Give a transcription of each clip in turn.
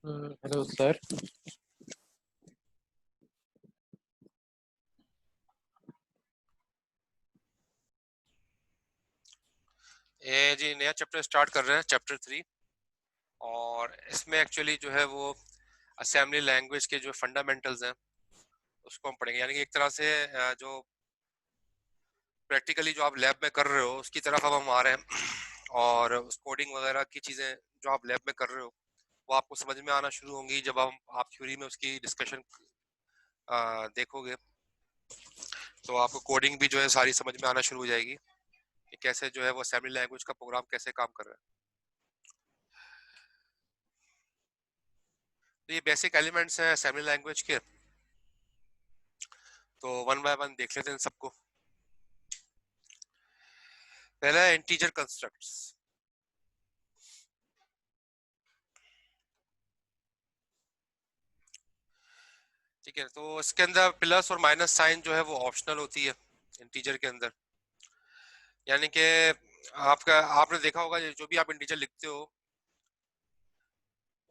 Hello sir. ये जी नया chapter start कर रहे हैं, चैप्टर 3। और इसमें एक्चुअली जो है वो असेंबली लैंग्वेज के जो फंडामेंटल्स हैं उसको हम पढ़ेंगे, यानी कि एक तरह से जो प्रैक्टिकली जो आप लैब में कर रहे हो उसकी तरफ अब हम आ रहे हैं। और उस कोडिंग वगैरह की चीज़ें जो आप लैब में कर रहे हो वो आपको समझ में आना शुरू होंगी जब आप थ्योरी में उसकी डिस्कशन देखोगे। तो आपको कोडिंग भी जो है सारी समझ में आना शुरू हो जाएगी कि कैसे जो है वो असेंबली लैंग्वेज का प्रोग्राम कैसे काम कर रहा है। तो ये बेसिक एलिमेंट्स हैं असेंबली लैंग्वेज के। तो वन बाय वन देख लेते हैं सबको। पहला है इंटीजर कंस्ट्रक्ट्स। ठीक है, तो इसके अंदर प्लस और माइनस साइन जो है वो ऑप्शनल होती है इंटीजर के अंदर। यानी कि आपने देखा होगा जो भी आप इंटीजर लिखते हो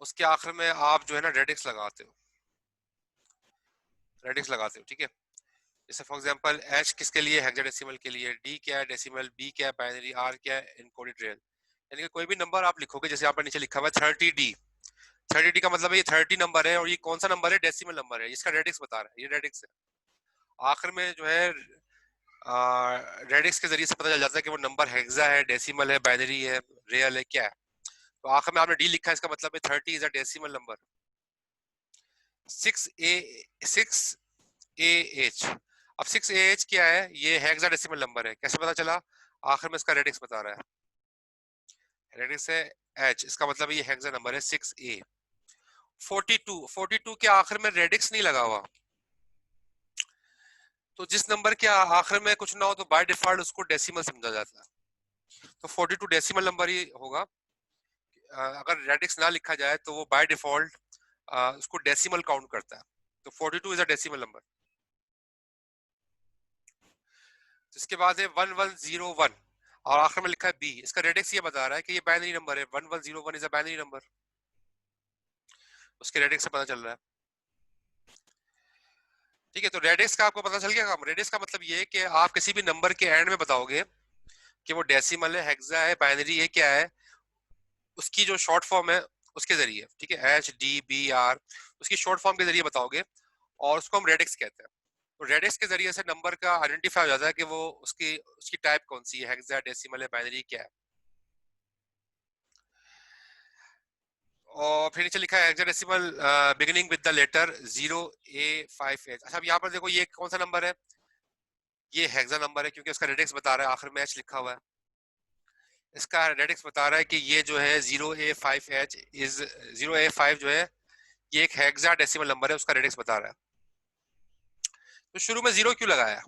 उसके आखिर में आप जो है ना रेडिक्स लगाते हो। ठीक है, जैसे फॉर एग्जांपल एच किसके लिए, हेक्साडेसिमल के लिए, डी क्या है डेसिमल, बी क्या है बाइनरी, आर क्या है इनकोडेड रियल। यानी कि कोई भी नंबर आप लिखोगे, जैसे आपने नीचे लिखा हुआ है 30D। 30D का मतलब है ये 30 नंबर है, और ये कौन सा नंबर है, डेसिमल नंबर है, इसका रेडिक्स बता रहा है, ये रेडिक्स है। आखिर में जो है रेडिक्स के जरिए से पता चल जाता है कि वो नंबर हेक्सा है, डेसिमल है, बाइनरी है, रियल है, क्या है। तो आखिर में आपने डी लिखा है, इसका मतलब है 30 is a decimal number. 6 A H. अब 6 AH क्या है, ये हेक्सा डेसिमल नंबर है, कैसे पता चला, आखिर में इसका रेडिक्स बता रहा है, रेडिक्स है एच, इसका मतलब ये हेक्सा नंबर है 6A। 42 के आखिर में रेडिक्स नहीं लगा हुआ, तो जिस नंबर के आखिर में कुछ ना हो तो बाय डिफॉल्ट उसको डेसिमल समझा जाता है। तो 42 डेसिमल नंबर ही होगा। अगर रेडिक्स ना लिखा जाए तो वो बाय डिफॉल्ट उसको डेसिमल काउंट करता है। तो 42 इज अ डेसिमल नंबर। इसके बाद है 1101, और आखिर में लिखा है बी, इसका रेडिक्स ये बता रहा है कि ये बाइनरी नंबर है, 1101 इज अ बाइनरी नंबर, उसके रेडिक्स से पता चल रहा है। ठीक है, तो रेडिक्स का आपको पता चल गया काम। रेडिक्स का मतलब ये है कि आप किसी भी नंबर के एंड में बताओगे कि वो डेसिमल है, हेक्सा है, बाइनरी है, क्या है, उसकी जो शॉर्ट फॉर्म है उसके जरिए, ठीक है, HDBR, उसकी शॉर्ट फॉर्म के जरिए बताओगे, और उसको हम रेडिक्स कहते हैं। तो रेडिक्स के जरिए से नंबर का आइडेंटिफाई हो जाता है कि वो उसकी उसकी टाइप कौन सी है, हेक्सा, डेसिमल है, बाइनरी, क्या है। और फिर नीचे लिखा है hexadecimal beginning with the letter 0A5H। अच्छा, अब यहाँ पर देखो ये कौन सा नंबर है, ये हेक्सा नंबर है, क्योंकि उसका रेडिक्स बता रहा है, आखिर में H लिखा हुआ है। इसका रेडिक्स बता रहा है कि ये जो है 0A5H इज 0A5 जो है ये एक हेक्सा डेसिमल नंबर है, उसका रेडिक्स बता रहा है। तो शुरू में जीरो क्यों लगाया,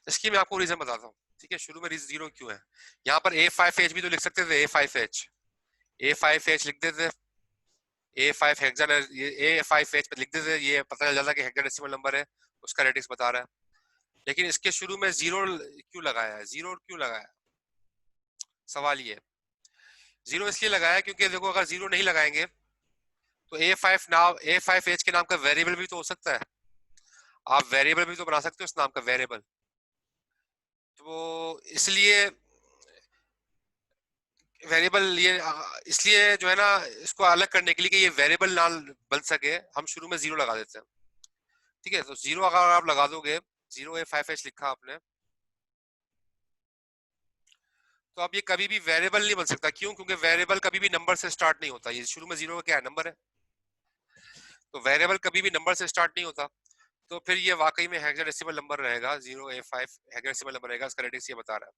इसकी मैं आपको रीजन बताता हूँ। ठीक है, शुरू में जीरो क्यों है। यहाँ पर A5H भी तो लिख सकते थे, A5H लिख देते, A5 हेक्सा, A5H पे लिख देते, ये पता चल जाता कि हेक्सा डेसिमल नंबर है, उसका रेडिक्स बता रहा है। लेकिन इसके शुरू में जीरो क्यों लगाया है, जीरो क्यों लगाया, सवाल ये। जीरो इसलिए लगाया क्योंकि देखो, अगर जीरो नहीं लगाएंगे तो A5 एच के नाम का वेरिएबल भी तो हो सकता है, आप वेरिएबल भी तो बना सकते हो इस नाम का वेरिएबल। तो इसलिए वेरिएबल ये इसलिए जो है ना, इसको अलग करने के लिए कि ये वेरिएबल ना बन सके, हम शुरू में जीरो लगा देते हैं। ठीक है, तो जीरो अगर आप लगा दोगे, 0A5H लिखा आपने, तो अब ये कभी भी वेरिएबल नहीं बन सकता। क्यों, क्योंकि वेरिएबल कभी भी नंबर से स्टार्ट नहीं होता, ये शुरू में जीरो क्या है, नंबर है। तो वेरिएबल कभी भी नंबर से स्टार्ट नहीं होता, तो फिर ये वाकई में हेक्साडेसिमल नंबर रहेगा, 0A5 हेक्साडेसिमल नंबर रहेगा, इसका रेडिक्स ये बता रहा है।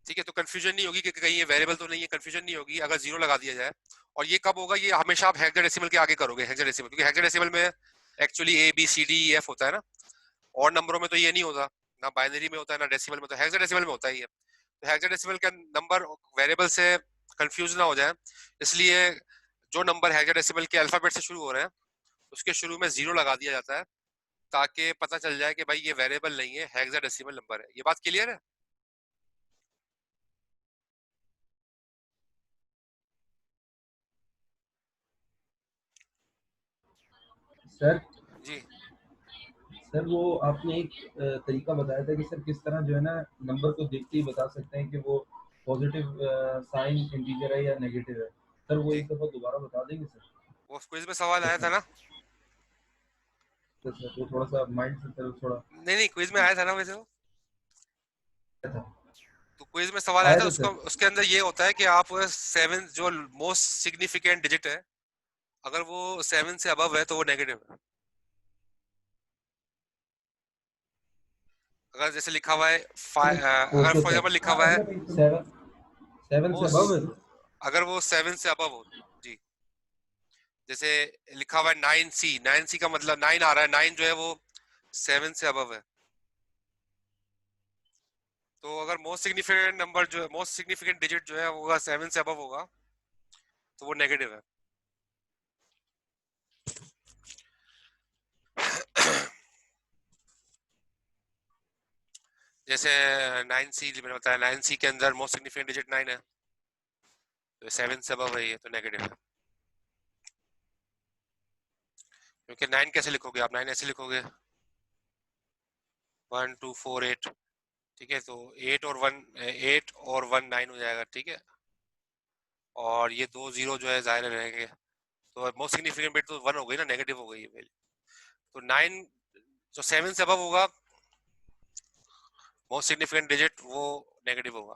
ठीक है, तो कंफ्यूजन नहीं होगी कि कहीं ये वेरिएबल तो नहीं है, कंफ्यूजन नहीं होगी अगर जीरो लगा दिया जाए। और ये कब होगा, ये हमेशा आप हेक्साडेसिमल के आगे करोगे, हेक्साडेसिमल, क्योंकि हेक्साडेसिमल में एक्चुअली ABCDEF होता है ना, और नंबरों में तो ये नहीं होता, ना बाइनरी में होता है ना डेसिमल में, तो हेक्साडेसिमल में होता है ये। तो हेक्साडेसिमल का नंबर वेरिएबल से कंफ्यूज ना हो जाए, इसलिए जो नंबर हेक्साडेसिमल के अल्फाबेट से शुरू हो रहे हैं उसके शुरू में जीरो लगा दिया जाता है, ताकि पता चल जाए कि भाई ये वेरिएबल नहीं है, हेक्साडेसिमल नंबर है। ये बात क्लियर है। सर जी सर वो आपने एक तरीका बताया था कि सर किस तरह जो है ना नंबर को देखते ही बता सकते हैं कि वो पॉजिटिव साइन इंटीजर है या नेगेटिव है। सर वो जी, एक दफ़ा दोबारा बता देंगे सर? वो क्विज में सवाल आया सर था ना। सर वो थोड़ा-सा माइंड से सर थोड़ा नहीं नहीं, क्विज में आया था ना वैसे वो। था। तो क्विज में सवाल आया आया था, था उसको सर? उसके अंदर ये होता है कि आप सेवन जो मोस्ट सिग्निफिकेंट डिजिट है, अगर वो 7 से अबव है तो वो नेगेटिव है। अगर जैसे लिखा हुआ है अगर ओके फॉर सर। एग्जाम्पल लिखा हुआ है 7 7 से अबव है मोस्ट, सर? अगर वो 7 से अबव हो, जी, जैसे लिखा हुआ है 9C, 9C का मतलब 9 आ रहा है, 9 जो है वो 7 से अबव है। तो अगर मोस्ट सिग्निफिकेंट नंबर जो है, मोस्ट सिग्निफिकेंट डिजिट जो है वो होगा 7 से अबव होगा, तो वो नेगेटिव है। जैसे 9C मैंने बताया, 9C के अंदर मोस्ट सिग्निफिकेंट डिजिट 9 है, तो 7 से अबव है, ये तो नेगेटिव है। क्योंकि 9 कैसे लिखोगे आप, 9 ऐसे लिखोगे 1 2 4 8, ठीक है, तो 8 और 1, 8 और 1 9 हो जाएगा, ठीक है, और ये दो जीरो जो है जाहिर रहेंगे, तो मोस्ट सिग्निफिकेंट बिट तो 1 हो गई ना, नेगेटिव हो गई है पहले। तो 9 जो 7 से अबव होगा, मोस्ट सिग्निफिकेंट डिजिट, वो नेगेटिव होगा।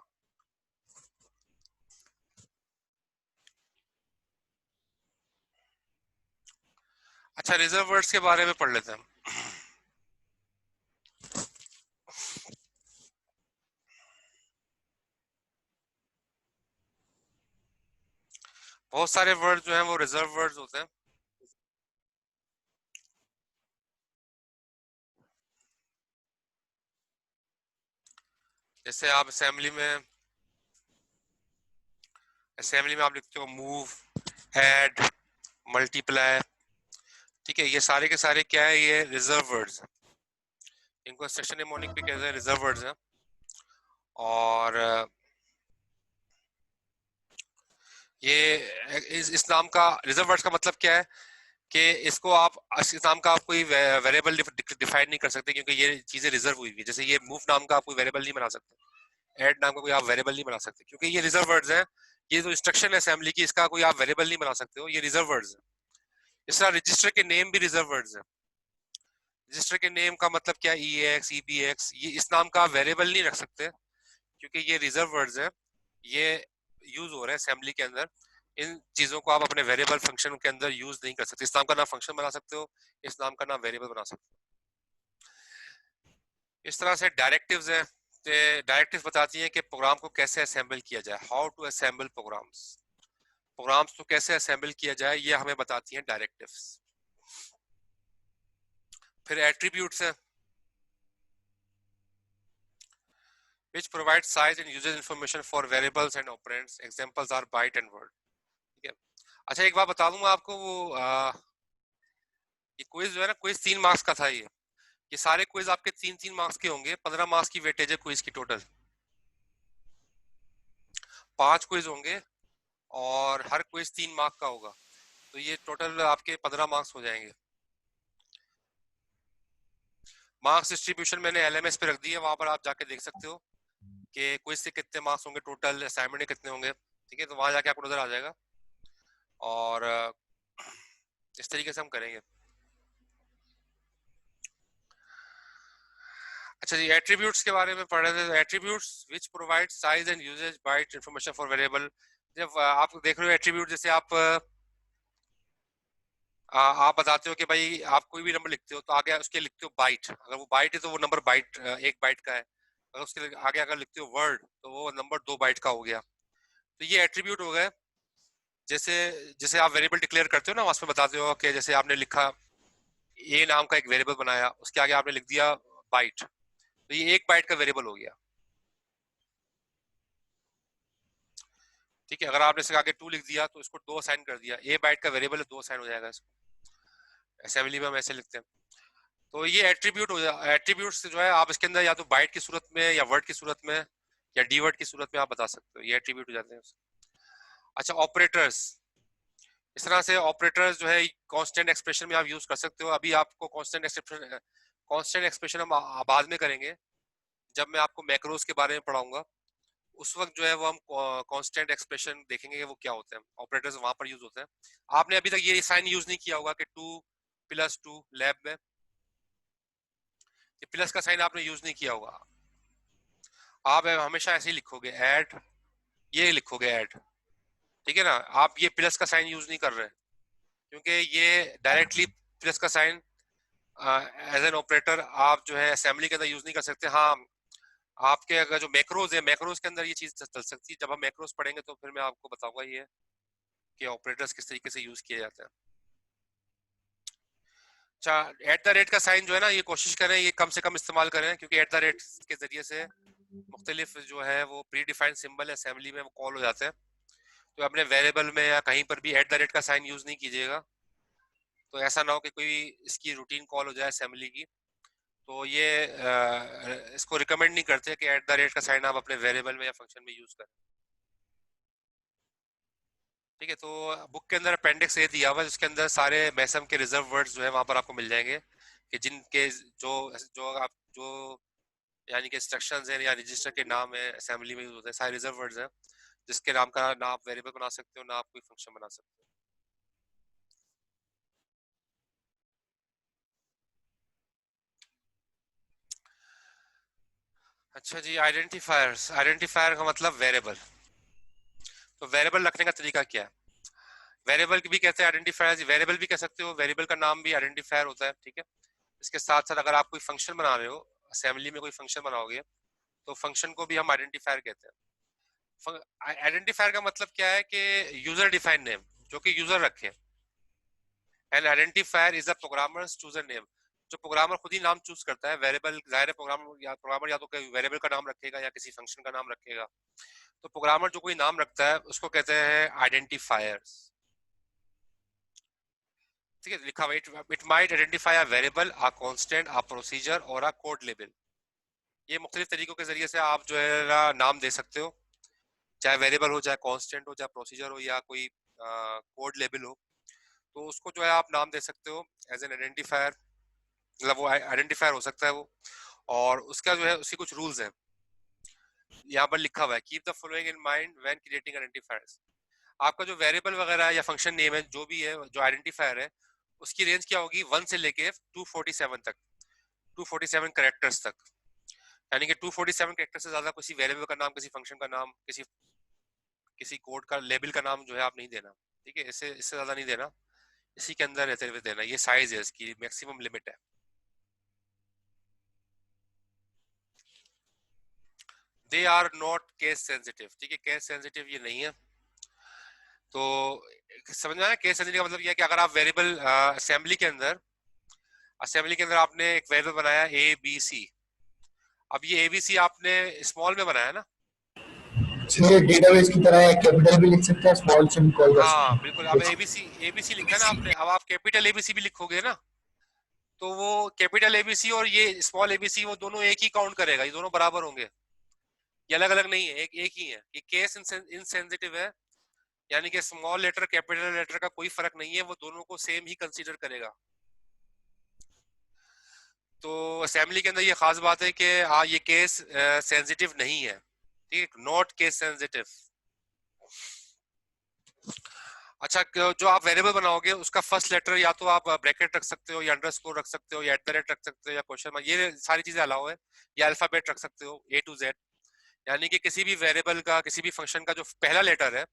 अच्छा, रिजर्व वर्ड्स के बारे में पढ़ लेते हैं हम। बहुत सारे वर्ड जो हैं वो रिजर्व वर्ड्स होते हैं। जैसे आप असेंबली में आप लिखते हो मूव, ऐड, मल्टीप्लाई, ठीक है, ये सारे के सारे क्या है, ये रिजर्व वर्ड्स हैं। इनको सेक्शन निमोनिक भी कहते हैं, रिजर्व वर्ड्स हैं। और ये इस नाम का रिजर्व वर्ड्स का मतलब क्या है कि इसको आप, इस नाम का आप कोई वेरिएबल डिफाइन नहीं कर सकते, क्योंकि ये चीजें रिजर्व हुई हुई है। जैसे ये मूव नाम का आप कोई वेरिएबल नहीं बना सकते, ऐड नाम का कोई आप वेरिएबल नहीं बना सकते, क्योंकि ये रिजर्व वर्ड्स हैं। ये जो इंस्ट्रक्शन है असेंबली की, इसका कोई आप वेरिएबल नहीं बना सकते हो, ये रिजर्व वर्ड्स है। इस तरह रजिस्टर के नेम भी रिजर्व वर्ड्स है। रजिस्टर के नेम का मतलब क्या है, ई एक्स, ई पी एक्स, ये इस नाम का वेरिएबल नहीं रख सकते, क्योंकि ये रिजर्व वर्ड्स है। ये यूज हो रहे हैं असेंबली के अंदर। इन चीजों को आप अपने वेरिएबल फंक्शन के अंदर यूज नहीं कर सकते। इस नाम का ना फंक्शन बना सकते हो, इस नाम का ना वेरिएबल बना सकते हो। इस तरह से डायरेक्टिव्स हैं। डायरेक्टिव्स बताती हैं कि प्रोग्राम को कैसे असेंबल किया जाए, how to assemble programs. Programs को कैसे असेंबल किया जाए, ये हमें बताती हैं डायरेक्टिव्स। फिर एट्रीब्यूट्स हैं, which provide size and usage information for variables and operands. Examples are byte and word, ठीक है। अच्छा, एक बात बता दूंगा आपको, वो ये क्विज जो है ना, क्विज 3 मार्क्स का था। ये सारे क्विज आपके 3-3 मार्क्स के होंगे। 15 मार्क्स की वेटेज है क्विज की टोटल। 5 क्विज होंगे और हर क्विज 3 मार्क का होगा, तो ये टोटल आपके 15 मार्क्स हो जाएंगे। मार्क्स डिस्ट्रीब्यूशन मैंने एलएमएस पे रख दी है, वहां पर आप जाके देख सकते हो कि क्विज से कितने मार्क्स होंगे, टोटल असाइनमेंट के कितने होंगे, ठीक है, तो वहां जाके आपको नजर आ जाएगा। और इस तरीके से हम करेंगे। अच्छा जी, एट्रीब्यूट्स के बारे में पढ़ रहे थे। Attributes which provide size and usages byte information for variable. जब आप देख रहे हो एट्रीब्यूट, जैसे आप बताते हो कि भाई आप कोई भी नंबर लिखते हो तो आगे उसके लिखते हो बाइट। अगर वो बाइट है तो वो नंबर बाइट, 1 बाइट का है। अगर उसके आगे अगर लिखते हो वर्ड तो वो नंबर 2 बाइट का हो गया। तो ये एट्रीब्यूट हो गए। जैसे जैसे आप वेरिएबल डिक्लेयर करते हो ना, उसमें बताते हो कि जैसे आपने लिखा ए नाम का एक वेरिएबल बनाया, उसके आगे आपने लिख दिया बाइट, तो ये 1 बाइट का वेरिएबल हो गया, ठीक है। अगर आपने इसके आगे 2 लिख दिया तो इसको 2 साइन कर दिया, A बाइट का वेरिएबल है, 2 साइन हो जाएगा इसको। असेंबली में हम ऐसे लिखते हैं। तो ये एट्रीब्यूट हो जाए। एट्रीब्यूट्स जो है आप इसके अंदर या तो बाइट की सूरत में या वर्ड की सूरत में या डी वर्ड की सूरत में आप बता सकते हो, ये एट्रीब्यूट हो जाते हैं। अच्छा, ऑपरेटर्स, इस तरह से ऑपरेटर्स जो है कांस्टेंट एक्सप्रेशन में आप यूज कर सकते हो। अभी आपको कांस्टेंट एक्सप्रेशन हम बाद में करेंगे, जब मैं आपको मैक्रोस के बारे में पढ़ाऊंगा। उस वक्त जो है वो हम कांस्टेंट एक्सप्रेशन देखेंगे कि वो क्या होते हैं, ऑपरेटर्स वहां पर यूज होते हैं। आपने अभी तक ये साइन यूज नहीं किया होगा कि 2+2 लैब में, ये प्लस का साइन आपने यूज नहीं किया होगा। आप हमेशा ऐसे ही लिखोगे ऐड, ये लिखोगे ऐड, ठीक है ना। आप ये प्लस का साइन यूज नहीं कर रहे क्योंकि ये डायरेक्टली प्लस का साइन एज एन ऑपरेटर आप जो है असेंबली के अंदर यूज नहीं कर सकते। हाँ, आपके अगर जो मैक्रोज है, मैक्रोज के अंदर ये चीज चल सकती है। जब हम मैक्रोज पढ़ेंगे तो फिर मैं आपको बताऊंगा ये कि ऑपरेटर्स किस तरीके से यूज किए जाते हैं। अच्छा, एट द रेट का साइन जो है ना, ये कोशिश करें ये कम से कम इस्तेमाल करें, क्योंकि एट द रेट के जरिए से मुख्तलिफ जो है वो प्री डिफाइंड सिंबल असेंबली में वो कॉल हो जाते हैं। तो अपने वेरिएबल में या कहीं पर भी एट द रेट का साइन यूज नहीं कीजिएगा, तो ऐसा ना हो कि कोई इसकी रूटीन कॉल हो जाए असेंबली की। तो ये इसको रिकमेंड नहीं करते कि एट द रेट का साइन आप अपने वेरिएबल में या फंक्शन में यूज करें। ठीक है, तो बुक के अंदर अपेंडिक्स ए दिया हुआ है जिसके अंदर सारे मैसम के रिजर्व वर्ड्स जो है वहां पर आपको मिल जाएंगे कि जिनके जो जो आप जो यानी कि इंस्ट्रक्शंस हैं या रजिस्टर के नाम है असेंबली में यूज होते हैं, सारे रिजर्व वर्ड्स हैं जिसके नाम का ना आप वेरिएबल बना सकते हो ना आप कोई फंक्शन बना सकते हो। अच्छा जी, आइडेंटिफायर्स, आइडेंटिफायर का मतलब वेरिएबल। तो वेरिएबल रखने का तरीका क्या है? वेरिएबल भी कहते हैं आइडेंटिफायर, वेरिएबल भी कह सकते हो, वेरिएबल का नाम भी आइडेंटिफायर होता है, ठीक है। इसके साथ साथ अगर आप कोई फंक्शन बना रहे हो, असेंबली में कोई फंक्शन बनाओगे, तो फंक्शन को भी हम आइडेंटिफायर कहते हैं। आइडेंटिफायर का मतलब क्या है कि यूजर डिफाइंड नेम, जो कि यूजर रखे। N identifier is a programmers chooser name, जो प्रोग्रामर खुद ही नाम चूज करता है। वेरिएबल जाहिर है प्रोग्रामर या तो वेरिएबल का नाम रखेगा या किसी फंक्शन का नाम रखेगा। तो प्रोग्रामर जो कोई नाम रखता है उसको कहते हैं आइडेंटिफायर्स। ठीक है, लिखा हुआ it might identify a variable, a constant, a procedure और अ कोड लेबल। ये मुख्तलिफ तरीकों के जरिए से आप जो है ना नाम दे सकते हो, चाहे वेरिएबल हो, चाहे कांस्टेंट हो, चाहे प्रोसीजर हो या कोई कोड लेबल हो। तो उसको जो है आप नाम दे सकते हो एज एन आइडेंटिफायर, मतलब वो आइडेंटिफायर हो सकता है वो। और उसका जो है उसकी कुछ रूल्स हैं, यहाँ पर लिखा हुआ है keep the following in mind when creating identifiers. आपका जो वेरिएबल वगैरह है या फंक्शन नेम है, जो भी है जो आइडेंटिफायर है, उसकी रेंज क्या होगी 1 से लेके 247 तक, 247 कैरेक्टर्स तक। यानी कि 247 कैरेक्टर से ज्यादा किसी वेरिएबल का नाम, किसी फंक्शन का नाम, किसी किसी कोड का लेबल का नाम जो है आप नहीं देना। ठीक है, इससे इससे ज्यादा नहीं देना, इसी के अंदर रहते हुए देना। ये साइज है, इसकी मैक्सिमम लिमिट है। They are not case sensitive. ठीक है, केस सेंसिटिव ये नहीं है। तो समझ में आया केस सेंसिटिव का मतलब ये है कि अगर आप वेरिएबल असेंबली के अंदर आपने एक वेरिएबल बनाया ए बी सी। अब ये एबीसी आपने स्मॉल में बनाया ना? इसमें डेटाबेस की तरह है, कैपिटल भी लिख सकते हैं, स्मॉल से भी कॉल कर सकते हाँ बिल्कुल, अब हैं। एबीसी एबीसी लिखा है ना आपने, अब आप कैपिटल एबीसी भी लिखोगे ना, तो वो कैपिटल एबीसी और ये स्मॉल एबीसी वो दोनों एक ही काउंट करेगा, ये दोनों बराबर होंगे, ये अलग अलग नहीं है, एक एक ही है। ये केस इनसेंसिटिव है, यानी कि स्मॉल लेटर कैपिटल लेटर का कोई फर्क नहीं है, वो दोनों को सेम ही कंसीडर करेगा। तो असेंबली के अंदर ये खास बात है कि हाँ ये केस सेंसिटिव नहीं है, ठीक है, नॉट केस सेंसिटिव। अच्छा, जो आप वेरिएबल बनाओगे उसका फर्स्ट लेटर या तो आप ब्रैकेट रख सकते हो या अंडरस्कोर रख सकते हो या एट द रेट रख सकते हो या क्वेश्चन मार्क, ये सारी चीजें अलाउ है। या अल्फाबेट रख सकते हो A to Z, यानी कि किसी भी वेरिएबल का, किसी भी फंक्शन का जो पहला लेटर है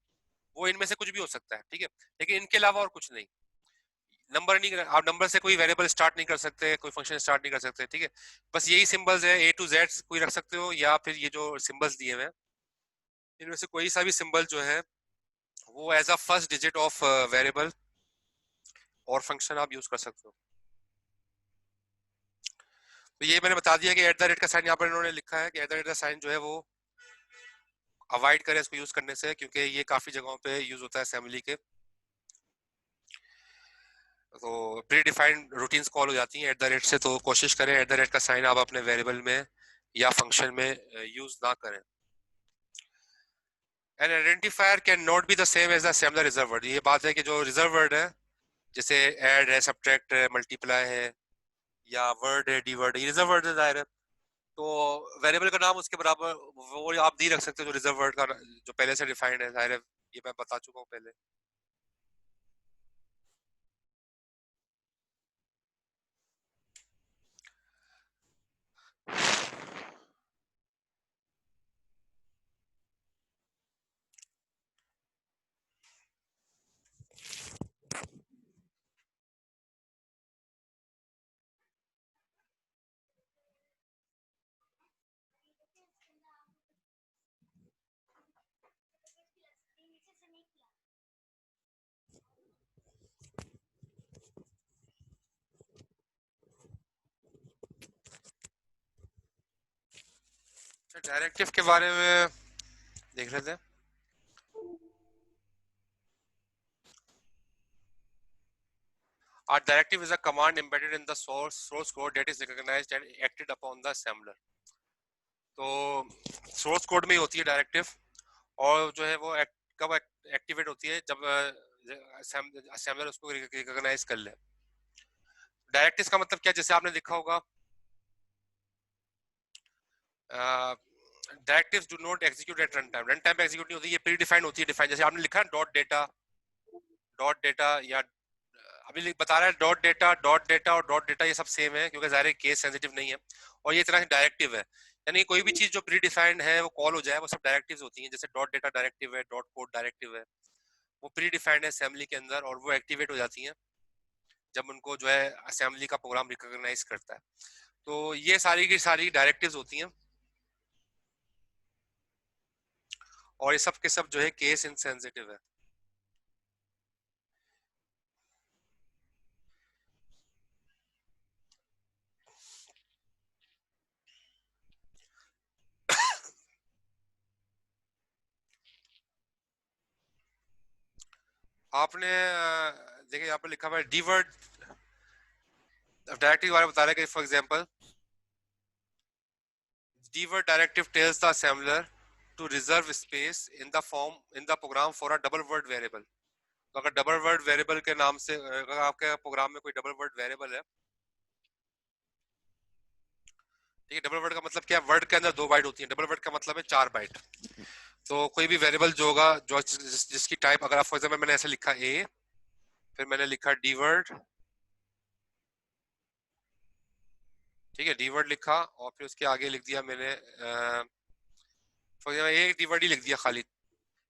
वो इनमें से कुछ भी हो सकता है, ठीक है, लेकिन इनके अलावा और कुछ नहीं। नंबर नहीं, आप नंबर से कोई वेरिएबल स्टार्ट नहीं कर सकते, कोई फंक्शन स्टार्ट नहीं कर सकते, ठीक है। बस यही सिंबल्स है A to Z कोई रख सकते हो, या फिर ये जो सिंबल्स दिए हुए हैं इनमें से कोई सा भी सिंबल जो है वो as a first digit of variable और फंक्शन आप यूज कर सकते हो। तो ये मैंने बता दिया कि एट द रेट का साइन यहाँ पर इन्होंने लिखा है कि एट द रेट का साइन जो है वो अवॉइड करें इसको यूज करने से, क्योंकि ये काफी जगहों पे यूज होता है असेंबली के। तो प्री डिफाइंड रूटीन्स कॉल हो जाती हैं एट द रेट से, तो कोशिश करें एट द रेट का साइन आप अपने वेरिएबल में या फंक्शन में यूज ना करें। An identifier can not be the same as the assembler reserve word. ये बात है कि जो रिजर्व वर्ड है जैसे ऐड है, सब्ट्रैक्ट है, मल्टीप्लाई है या वर्ड है, डी वर्ड है, ये रिजर्व वर्ड है जाहिर है। तो वेरिएबल का नाम उसके बराबर वो आप दी रख सकते हो जो रिजर्व वर्ड का जो पहले से डिफाइंड है, जाहिर है ये मैं बता चुका हूँ पहले। डायरेक्टिव के बारे में देख लेते हैं। A directive is a command embedded in the source code that is recognized and acted upon the assembler। तो सोर्स कोड में ही होती है डायरेक्टिव, और जो है वो कब एक्टिवेट होती है जब असेंबलर उसको रिकॉग्नाइज कर ले। डायरेक्टिव का मतलब क्या, जैसे आपने लिखा होगा directives do not execute at run time. Run time पे एग्जीक्यूट नहीं होती, ये प्री डिफाइंड होती है। डिफाइन जैसे आपने लिखा डॉट डेटा या अभी बता रहा है डॉट डेटा और डॉट डेटा ये सब सेम है क्योंकि ज़ाहिर केस सेंसिटिव नहीं है, और ये तरह से डायरेक्टिव है। यानी कोई भी चीज जो प्री डिफाइंड है वो कॉल हो जाए वो सब डायरेक्टिव्स होती हैं। जैसे डॉट डेटा डायरेक्टिव है, डॉट कोड डायरेक्टिव है, वो प्री डिफाइंड है असेंबली के अंदर और वो एक्टिवेट हो जाती हैं जब उनको जो है असेंबली का प्रोग्राम रिकॉग्नाइज करता है। तो ये सारी की सारी डायरेक्टिव्स होती हैं और ये सब के सब जो है केस इनसेंसिटिव है। आपने देखिए यहाँ पर लिखा हुआ है डी वर्ड डायरेक्टिव बारे में बता रहा है कि for example d word directive tells the assembler to reserve space in the form in the program for a double word variable. तो अगर डबल वर्ड वेरिएबल के नाम से अगर आपके प्रोग्राम में कोई डबल वर्ड वेरिएबल है, ठीक है, डबल वर्ड का मतलब क्या है, वर्ड के अंदर 2 बाइट होती है, डबल वर्ड का मतलब है 4 बाइट। तो कोई भी वेरिएबल जो होगा जो जिसकी टाइप, अगर आप फॉर एग्जांपल मैंने ऐसे लिखा ए, फिर मैंने लिखा डी वर्ड, ठीक है, डी वर्ड लिखा और फिर उसके आगे लिख दिया मैंने फॉर एग्जांपल एक डी वर्ड ही लिख दिया खाली,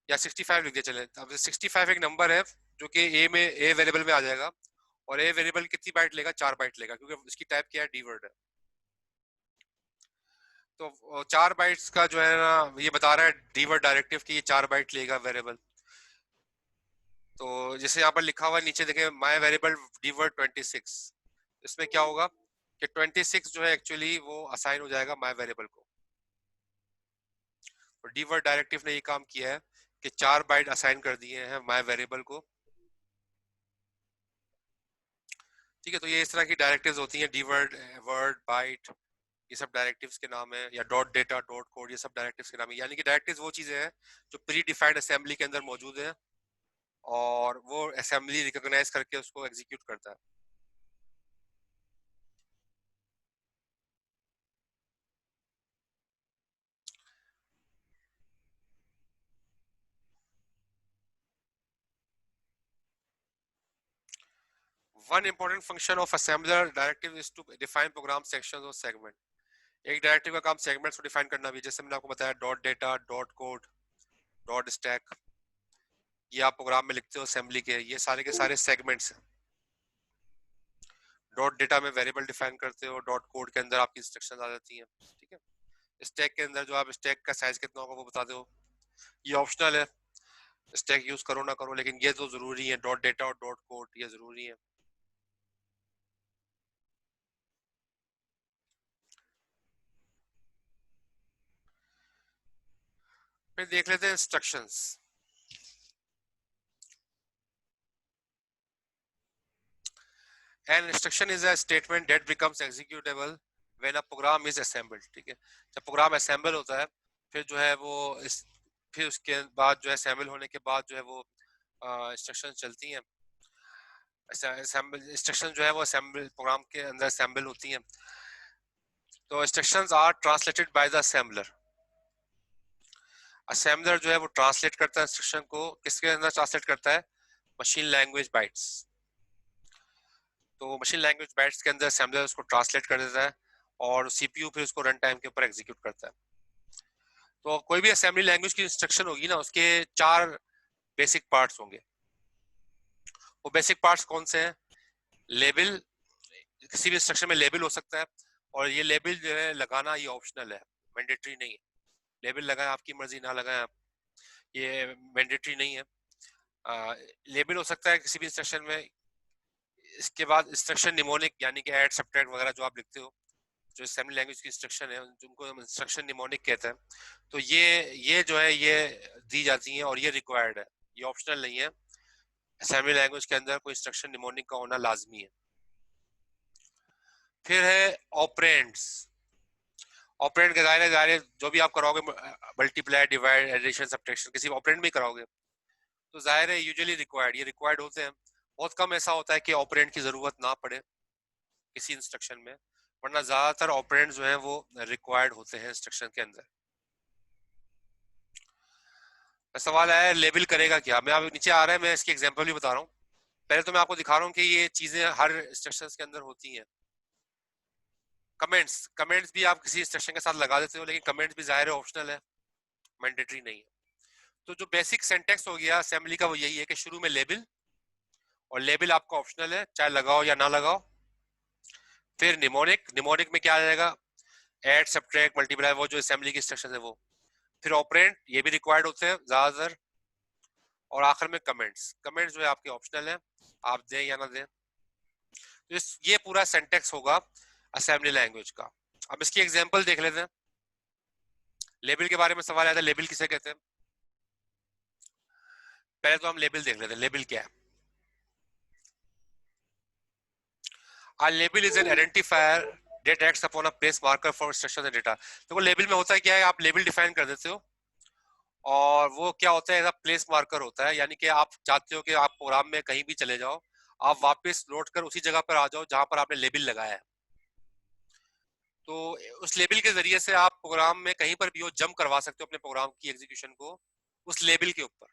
या 65 लिख दिया। चले, अब 65 एक नंबर है जो कि ए में ए वेरिएबल में आ जाएगा, और ए वेरिएबल कितनी बाइट लेगा, 4 बाइट लेगा क्योंकि उसकी टाइप क्या है, डी वर्ड है। तो 4 बाइट्स का जो है ना ये बता रहा है डी वर्ड डायरेक्टिव की ये 4 बाइट लेगा वेरिएबल। तो जैसे यहाँ पर लिखा हुआ है नीचे देखें माय वेरिएबल डी वर्ड 26, इसमें क्या होगा कि 26 जो है एक्चुअली वो असाइन हो जाएगा माय वेरिएबल को। तो डी वर्ड डायरेक्टिव ने ये काम किया है कि 4 बाइट असाइन कर दिए हैं माय वेरिएबल को, ठीक है। तो ये इस तरह की डायरेक्टिव्स होती हैं, डी वर्ड, वर्ड, बाइट, ये सब डायरेक्टिव्स के नाम है, या डॉट डेटा, डॉट कोड, ये सब डायरेक्टिव्स के नाम है। यानी कि डायरेक्टिव्स वो चीजें हैं जो प्री डिफाइंड असेंबली के अंदर मौजूद है और वो असेंबली रिकॉग्नाइज करके उसको एग्जीक्यूट करता है। One important function of assembler directive is to define program sections or segment। एक डायरेक्टिव का काम सेगमेंट्स को डिफाइन करना भी, जैसे मैंने आपको बताया dot data, dot code, dot stack, ये आप प्रोग्राम में लिखते हो असेंबली के, ये सारे के सारे सेगमेंट्स हैं। डॉट डेटा में वेरिएबल डिफाइन करते हो, डॉट कोड के अंदर आपकी इंस्ट्रक्शंस आ जाती हैं, ठीक है। स्टैक के अंदर जो आप स्टैक का साइज कितना होगा वो बता दो, ये ऑप्शनल है, स्टैक यूज करो ना करो, लेकिन ये तो जरूरी है, डॉट डेटा और डॉट कोड ये जरूरी है। फिर देख लेते हैं instructions. An instruction is a statement that becomes executable when a program is assembled, ठीक है। जब प्रोग्राम असेंबल होता है फिर जो है वो इस फिर उसके बाद जो है असेंबल होने के बाद जो है वो इंस्ट्रक्शन चलती हैं। इंस्ट्रक्शन जो है वो असेंबल प्रोग्राम के अंदर असेंबल होती हैं। तो instructions are translated by the assembler. Assembler जो है वो ट्रांसलेट करता है इंस्ट्रक्शन को, किसके अंदर ट्रांसलेट करता है? Machine language bytes. तो मशीन लैंग्वेज बाइट्स के अंदर असेंबलर उसको ट्रांसलेट कर देता है और सीपीयू फिर उसको रन टाइम के ऊपर एग्जीक्यूट करता है। तो कोई भी असेंबली लैंग्वेज की इंस्ट्रक्शन होगी ना, उसके 4 बेसिक पार्ट्स होंगे। वो बेसिक पार्ट्स कौन से हैं? लेबल, किसी भी इंस्ट्रक्शन में लेबल हो सकता है, और ये लेबल जो है लगाना ये ऑप्शनल है, मैंडेटरी नहीं है। लेबल लगाएं आपकी मर्जी, ना लगाएं आप, ये मैंडेटरी नहीं है। लेबल हो सकता है किसी भी इंस्ट्रक्शन में। इसके बाद इंस्ट्रक्शन निमोनिक, यानी कि ऐड सब्ट्रैक्ट वगैरह जो आप लिखते हो, जो असेंबली लैंग्वेज की इंस्ट्रक्शन है जिनको हम इंस्ट्रक्शन निमोनिक कहते हैं, तो ये जो है ये दी जाती हैं और ये रिक्वायर्ड है, ये ऑप्शनल नहीं है। असेंबली लैंग्वेज के अंदर कोई इंस्ट्रक्शन निमोनिक का होना लाजमी है। फिर है ऑपरेंड्स। ऑपरेंड के दायरे जो भी आप कराओगे, मल्टीप्लाई, डिवाइड, एडिशन, सब्ट्रैक्शन, किसी ऑपरेंड में कराओगे तो जाहिर है यूजुअली रिक्वायर्ड, ये रिक्वायर्ड होते हैं। बहुत कम ऐसा होता है कि ऑपरेंड की जरूरत ना पड़े किसी इंस्ट्रक्शन में, वरना ज्यादातर ऑपरेंड जो है वो रिक्वायर्ड होते हैं इंस्ट्रक्शन के अंदर। सवाल है लेबल करेगा क्या? मैं अब नीचे आ रहा है, मैं इसकी एग्जांपल भी बता रहा हूँ। पहले तो मैं आपको दिखा रहा हूँ कि ये चीजें हर इंस्ट्रक्शंस के अंदर होती हैं। कमेंट्स भी आप किसी इंस्ट्रक्शन के साथ लगा देते हो, लेकिन कमेंट्स भी जाहिर है ऑप्शनल है, मैंडेटरी नहीं है। तो जो बेसिक सिंटैक्स हो गया असेंबली का वो यही है कि शुरू में लेबल, और लेबल आपका ऑप्शनल है, चाहे लगाओ या ना लगाओ। फिर निमोनिक में क्या आ जाएगा? ऐड, सब्ट्रैक्ट, मल्टीप्लाई, वो जो असेंबली की इंस्ट्रक्शन है वो। फिर ऑपरेंड, ये भी रिक्वायर्ड होते हैं ज्यादातर। और आखिर में कमेंट्स जो है आपके ऑप्शनल है, आप दें या ना दें। तो ये पूरा सिंटैक्स होगा असेंबली लैंग्वेज का। अब इसकी एग्जांपल देख लेते हैं। लेबल के बारे में सवाल आया था, लेबल किसे कहते हैं? पहले तो हम लेबल देख लेते हैं, लेबल क्या है। A label is an identifier that acts upon a place marker for instructions and data। देखो लेबल में होता है क्या है, आप लेबल डिफाइन कर देते हो और वो क्या होता है, प्लेस मार्कर होता है, यानी कि आप चाहते हो कि आप प्रोग्राम में कहीं भी चले जाओ, आप वापस लौट कर उसी जगह पर आ जाओ जहां पर आपने लेबल लगाया है। तो उस लेबल के जरिए से आप प्रोग्राम में कहीं पर भी हो जंप करवा सकते हो अपने प्रोग्राम की एग्जीक्यूशन को उस लेबल के ऊपर।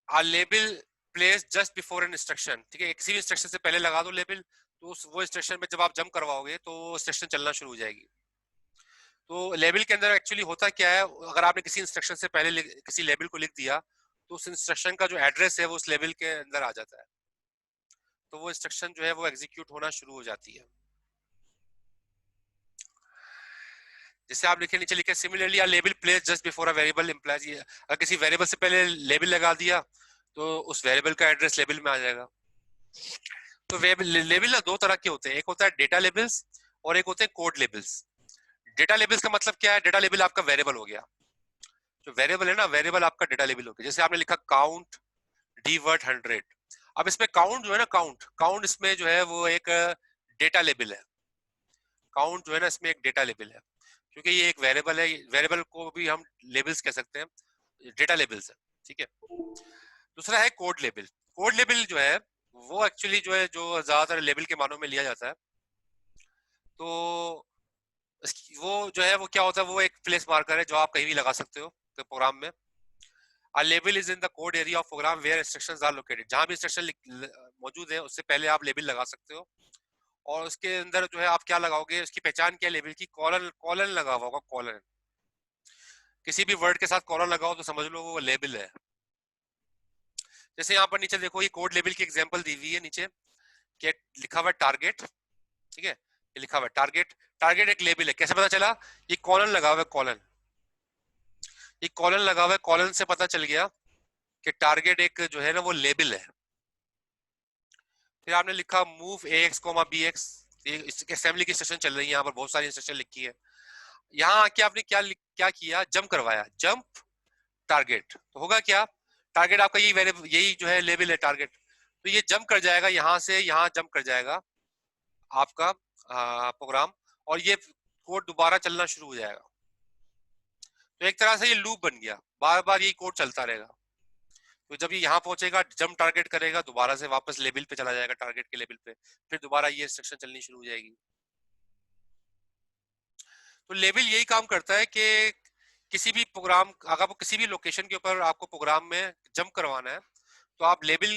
A label place just before an instruction, ठीक है, किसी भी इंस्ट्रक्शन से पहले लगा दो लेबल, तो वो इंस्ट्रक्शन में जब आप जंप करवाओगे तो इंस्ट्रक्शन चलना शुरू हो जाएगी। तो लेबल के अंदर एक्चुअली होता क्या है, अगर आपने किसी इंस्ट्रक्शन से पहले किसी लेबल को लिख दिया तो उस इंस्ट्रक्शन का जो एड्रेस है वो उस लेबल के अंदर आ जाता है, तो वो इंस्ट्रक्शन जो है वो एग्जीक्यूट होना शुरू हो जाती है। जैसे आप लिखे नीचे लिखे similarly label place just before a variable implies, अगर किसी वेरिएबल से पहले लेबल लगा दिया तो उस वेरिएबल का एड्रेस लेबल में आ जाएगा। तो लेबल ना 2 तरह के होते हैं, एक होता है डेटा लेबल्स और एक होते हैं कोड लेबल्स। डेटा लेबल्स का मतलब क्या है? डेटा लेबल आपका वेरिएबल हो गया, जो वेरिएबल है ना, वेरिएबल आपका डेटा लेबल हो गया। जैसे आपने लिखा काउंट डीवर्ट 100, अब इसमें काउंट जो है ना, काउंट इसमें जो है वो एक डेटा लेबल है। काउंट जो है ना इसमें एक डेटा लेबल है, क्योंकि ये एक वेरिएबल है, वेरिएबल को भी हम लेबल्स कह सकते हैं, डेटा लेबल्स है, ठीक है। दूसरा है कोड लेबल। कोड लेबल जो है वो एक्चुअली जो है जो ज्यादातर लेबल के मानों में लिया जाता है, तो वो जो है वो क्या होता है, वो एक प्लेस मार्कर है जो आप कहीं भी लगा सकते हो तो प्रोग्राम में। A label is in the code area of program where instructions are located। जहां भी इंस्ट्रक्शन मौजूद है उससे पहले आप लेबल लगा सकते हो, और उसके अंदर जो है आप क्या लगाओगे, उसकी पहचान क्या है लेबल की? कॉलन लगा हुआ होगा, कॉलन। किसी भी वर्ड के साथ कॉलन लगाओ तो समझ लो वो लेबल है। जैसे यहाँ पर नीचे देखो, ये कोड लेबल की एग्जांपल दी हुई है नीचे, कि लिखा हुआ टारगेट, ठीक है, ये लिखा हुआ टारगेट। टारगेट एक लेबल है, कैसे पता चला? ये कॉलन लगा हुआ है, कॉलन, ये कॉलन लगा हुआ है, कॉलन से पता चल गया कि टारगेट एक जो है ना वो लेबल है। फिर आपने लिखा मूव ax, bx, ये असेंबली की इंस्ट्रक्शन चल रही है, यहाँ पर बहुत सारी इंस्ट्रक्शन लिखी है। यहाँ आके आपने क्या किया? जंप करवाया, जंप टारगेट, तो होगा क्या? टारगेट आपका यही जो है लेबल है टारगेट, तो ये जंप कर जाएगा, यहाँ से यहाँ जंप कर जाएगा आपका प्रोग्राम, और ये कोड दोबारा चलना शुरू हो जाएगा। तो एक तरह से ये लूप बन गया, बार बार ये कोड चलता रहेगा। तो जब ये यहाँ पहुंचेगा, जंप टारगेट करेगा, दोबारा से वापस लेवल पे चला जाएगा, टारगेट के लेवल पे, फिर दोबारा ये इंस्ट्रक्शन चलनी शुरू हो जाएगी। तो लेवल यही काम करता है कि किसी भी प्रोग्राम, अगर आपको किसी भी लोकेशन के ऊपर आपको प्रोग्राम में जंप करवाना है तो आप लेवल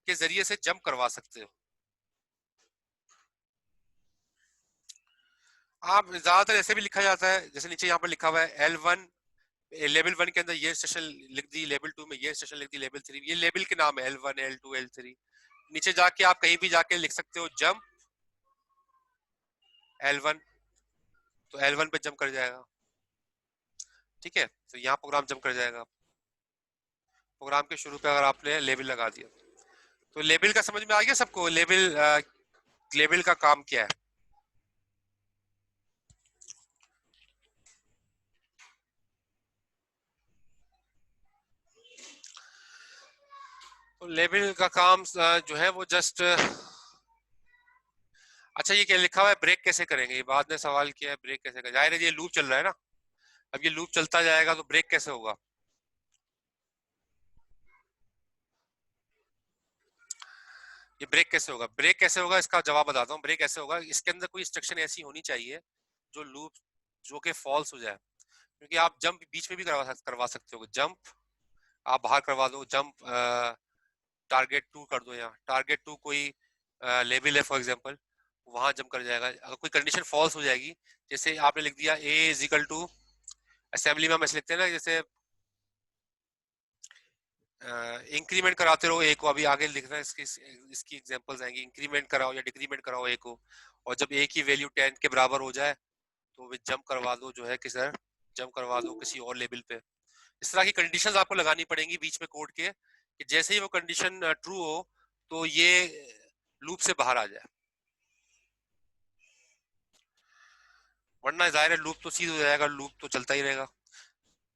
के जरिए से जंप करवा सकते हो। आप ज्यादातर ऐसे भी लिखा जाता है, जैसे नीचे यहाँ पर लिखा हुआ है L1, लेवल 1 के अंदर ये स्टेशन लिख दी, लेवल 2 में ये स्टेशन लिख दी, लेवल 3, ये लेवल के नाम है L1, L2, L3। नीचे जाके आप कहीं भी जाके लिख सकते हो जंप L1, तो L1 पे जंप कर जाएगा। ठीक है, तो यहाँ प्रोग्राम जंप कर जाएगा। प्रोग्राम के शुरू पे अगर आपने लेबल लगा दिया, तो लेबल का समझ में आ गया सबको? लेबल का काम क्या है? तो लेबल का काम जो है वो जस्ट, अच्छा ये क्या लिखा हुआ है, ब्रेक कैसे करेंगे? ये बाद ने सवाल किया है, ब्रेक कैसे करेंगे? जाहिर है ये लूप चल रहा है ना, अब ये लूप चलता जाएगा तो ब्रेक कैसे होगा? ये ब्रेक कैसे होगा? ब्रेक कैसे होगा इसका जवाब बताता हूँ। ब्रेक ऐसे होगा, इसके अंदर कोई इंस्ट्रक्शन ऐसी होनी चाहिए जो लूप, जो कि फॉल्स हो जाए। क्योंकि आप जंप बीच में भी करवा सकते हो, जंप आप बाहर करवा दो, जंप टारगेट 2 कर दो, यहाँ टारगेट 2 कोई लेवल है फॉर एग्जांपल, वहां जंप कर जाएगा। अगर कोई कंडीशन फॉल्स हो जाएगी, जैसे आपने लिख दिया a is equal to, assembly में हम ऐसे लिखते हैं ना, जैसे इंक्रीमेंट कराते रहो ए को, अभी आगे लिखना है इसकी एग्जांपल्स आएंगी। इंक्रीमेंट कराओ या डिक्रीमेंट कराओ ए को, और जब ए की वैल्यू 10 के बराबर हो जाए तो वे जंप करवा दो, जो है कि सर जंप करवा दो किसी और लेवल पे। इस तरह की कंडीशंस आपको लगानी पड़ेंगी बीच में कोड के, कि जैसे ही वो कंडीशन ट्रू हो तो ये लूप से बाहर आ जाए, वरना जाहिर है लूप तो सीध हो जाएगा, लूप तो चलता ही रहेगा।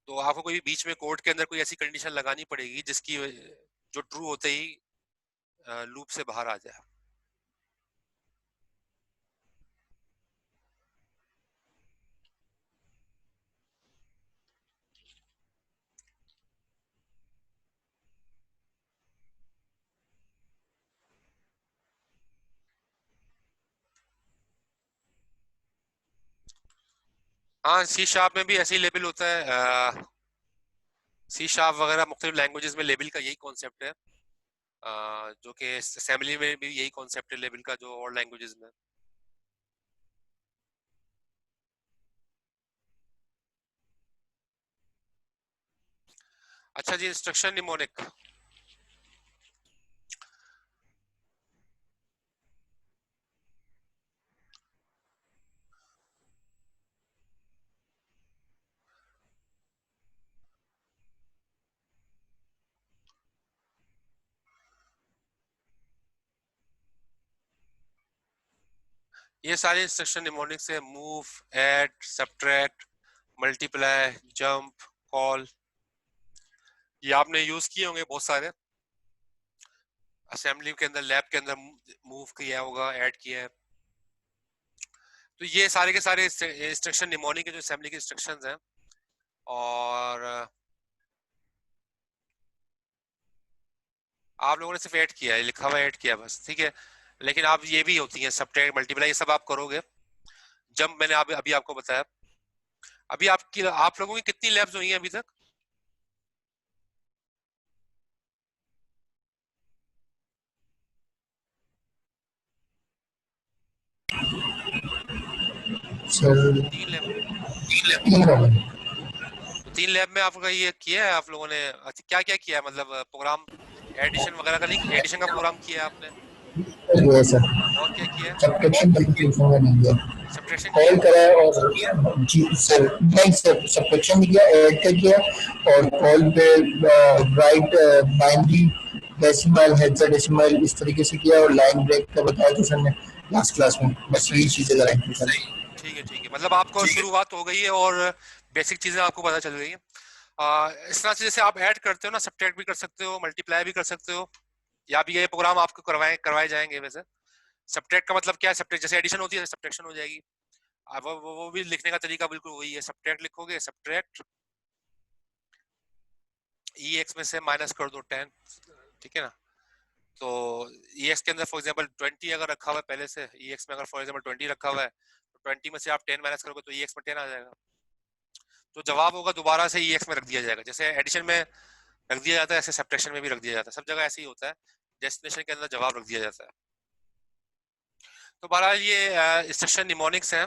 तो आपको कोई बीच में कोड के अंदर कोई ऐसी कंडीशन लगानी पड़ेगी जिसकी जो ट्रू होते ही लूप से बाहर आ जाए। हाँ, सी शार्प में भी ऐसे ही लेबल होता है। सी शार्प वगैरह मुख्तलिफ लैंग्वेजेस में लेबल का यही कॉन्सेप्ट है, जो कि असेंबली में भी यही कॉन्सेप्ट है लेबल का, जो और लैंग्वेजेस में। अच्छा जी, इंस्ट्रक्शन निमोनिक। ये सारे इंस्ट्रक्शन निमोनिक से move, add, subtract, multiply, jump, call, ये आपने यूज किए होंगे बहुत सारे असेंबली के अंदर, लैब के अंदर मूव किया होगा, ऐड किया है। तो ये सारे के सारे इंस्ट्रक्शन निमोनिक के जो असेंबली के इंस्ट्रक्शंस हैं, और आप लोगों ने सिर्फ ऐड किया है, लिखा हुआ ऐड किया बस, ठीक है। लेकिन आप ये भी होती है सब्ट्रैक्ट, मल्टीप्लाई, ये सब आप करोगे। जंप मैंने अभी आपको बताया। अभी आप लोगों की कितनी लैब्स हुई हैं अभी तक? Sir 3 lab. 3 होगा। तो 3 लैब में आपका ये किया है आप लोगों ने? अच्छा, क्या क्या किया है? मतलब प्रोग्राम एडिशन वगैरह का नहीं, एडिशन का प्रोग्राम किया है आपने? ये सर और क्या किया है? सब्ट्रैक्शन मल्टीप्लिकेशन का नहीं किया। सब्ट्रैक्शन किया कॉल है? करा है और जी सर, नहीं सर सब्ट्रैक्शन भी किया, ऐड का किया, और कॉल पे राइट बाइनरी, डेसिमल, हेक्साडेसिमल इस तरीके से किया, और लाइन ब्रेक का बताया था सर ने लास्ट क्लास में। बस यही चीजें कराई थी सर। ठीक है, ठीक है, मतलब आपको शुरुआत हो गई है और बेसिक चीजें आपको पता चल गई है। इस तरह से जैसे आप ऐड करते हो ना, सब्ट्रैक्ट भी कर सकते हो, मल्टीप्लाई भी कर सकते हो, या भी ये प्रोग्राम आपको करवाए जाएंगे। वैसे सब्ट्रैक्ट का मतलब क्या है? सब्ट्रैक्ट जैसे एडिशन होती है, सब्ट्रैक्शन हो जाएगी। अब वो भी लिखने का तरीका बिल्कुल वही है, सब्ट्रैक्ट लिखोगे, सब्ट्रैक्ट EX में से माइनस कर दो 10, ठीक है ना। तो EX के अंदर फॉर एग्जांपल 20 अगर रखा हुआ है पहले से, EX में अगर फॉर एग्जांपल 20 रखा हुआ है, तो 20 में से आप 10 माइनस करोगे तो EX में 10 आ जाएगा। तो जवाब होगा दोबारा से EX में रख दिया जाएगा, जैसे एडिशन में रख दिया जाता है ऐसे सब्ट्रैक्शन में भी रख दिया जाता है, सब जगह ऐसे ही होता है, डेस्टिनेशन के अंदर जवाब रख दिया जाता है। तो बहरहाल ये इंस्ट्रक्शन निमोनिक्स हैं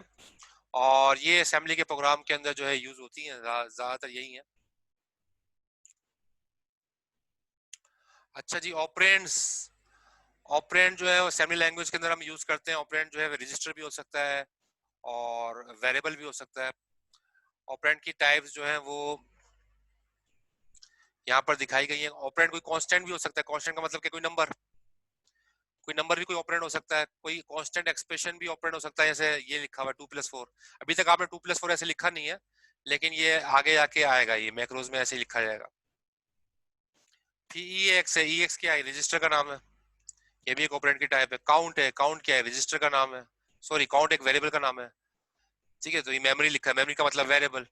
और ये असेंबली के प्रोग्राम के अंदर जो है यूज होती हैं, ज्यादातर यही है। अच्छा जी, ऑपरेंड्स, ऑपरेंड जो है असेंबली लैंग्वेज के अंदर हम यूज करते हैं। ऑपरेंड जो है रजिस्टर भी हो सकता है और वेरिएबल भी हो सकता है। ऑपरेंड की टाइप्स जो है वो यहाँ पर दिखाई गई है। ऑपरेंड कोई कांस्टेंट भी हो सकता है, कांस्टेंट का मतलब कि कोई नंबर भी कोई ऑपरेंड हो सकता है, कोई कांस्टेंट एक्सप्रेशन भी ऑपरेंड हो सकता है, जैसे ये लिखा हुआ है 2+4। अभी तक आपने 2+4 ऐसे लिखा नहीं है, लेकिन ये आगे आके आएगा, ये मैक्रोज में ऐसे ही लिखा जाएगा। फिर EX है, EX क्या है, रजिस्टर का नाम है, ये भी एक ऑपरेंड की टाइप है। काउंट है, काउंट क्या है, रजिस्टर का नाम है, सॉरी काउंट एक वेरिएबल का नाम है, ठीक है। तो ये मेमोरी लिखा है, मेमोरी का मतलब वेरिएबल।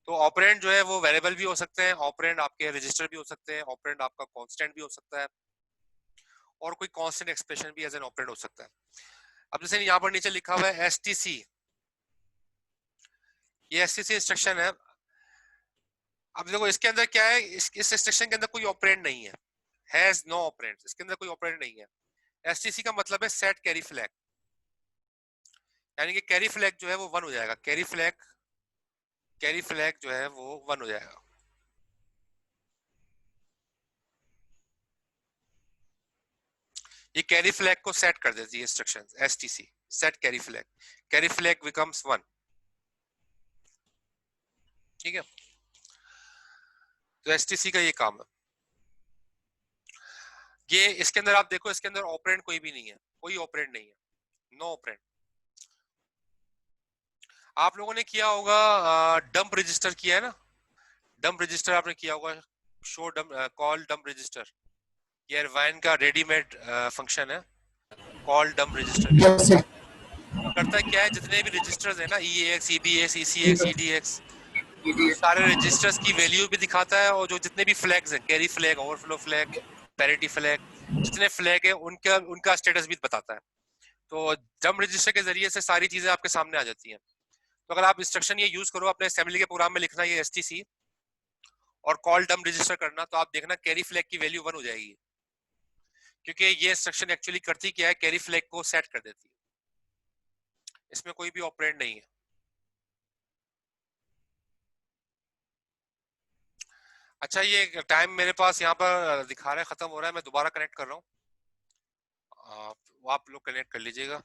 तो ऑपरेंड जो है वो वेरिएबल भी हो सकते हैं, ऑपरेंड आपके रजिस्टर भी हो सकते हैं, ऑपरेंड आपका कांस्टेंट भी हो सकता है, और कोई कांस्टेंट एक्सप्रेशन भी एज एन ऑपरेंड हो सकता है। अब जैसे यहाँ पर नीचे लिखा हुआ है STC, ये STC इंस्ट्रक्शन है। अब देखो इसके अंदर क्या है, इस इंस्ट्रक्शन के अंदर कोई ऑपरेंड नहीं है, हैज नो ऑपरेंड, इसके अंदर कोई ऑपरेंड नहीं है। STC का मतलब है सेट कैरी फ्लैग, यानी कि कैरी फ्लैग जो है वो 1 हो जाएगा, कैरी फ्लैग जो है वो 1 हो जाएगा। ये कैरी फ्लैग को सेट कर देती है instruction STC, set carry flag becomes 1, ठीक है। तो STC का ये काम है। ये इसके अंदर आप देखो, इसके अंदर ऑपरेंड कोई भी नहीं है, कोई ऑपरेंड नहीं है, नो ऑपरेंड। आप लोगों ने किया होगा डंप रजिस्टर किया है ना, डंप रजिस्टर आपने किया होगा, show dump, call dump register, ये अरवाइन का रेडीमेड फंक्शन है, call dump register. Yes sir. वो करता है क्या है, जितने भी रजिस्टर्स है ना, EAX, EBX, ECX, EDX, उन सारे रजिस्टर्स की वैल्यू भी दिखाता है, और जो जितने भी फ्लैग्स हैं, carry flag, overflow flag, parity flag, जितने फ्लैग है उनका उनका स्टेटस भी बताता है। तो डंप रजिस्टर के जरिए से सारी चीजें आपके सामने आ जाती हैं। तो अगर आप इंस्ट्रक्शन ये यूज करो अपने असेंबली के प्रोग्राम में लिखना ये STC और कॉल डंप रजिस्टर करना, तो आप देखना कैरी फ्लैग की वैल्यू 1 हो जाएगी, क्योंकि ये इंस्ट्रक्शन एक्चुअली करती क्या है, कैरी फ्लैग को सेट कर देती है, इसमें कोई भी ऑपरेंड नहीं है। अच्छा, ये टाइम मेरे पास यहाँ पर दिखा रहा है खत्म हो रहा है, मैं दोबारा कनेक्ट कर रहा हूँ, आप लोग कनेक्ट कर लीजिएगा।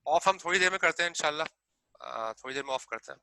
ऑफ हम थोड़ी देर में करते हैं इंशाल्लाह, थोड़ी देर में ऑफ करते हैं।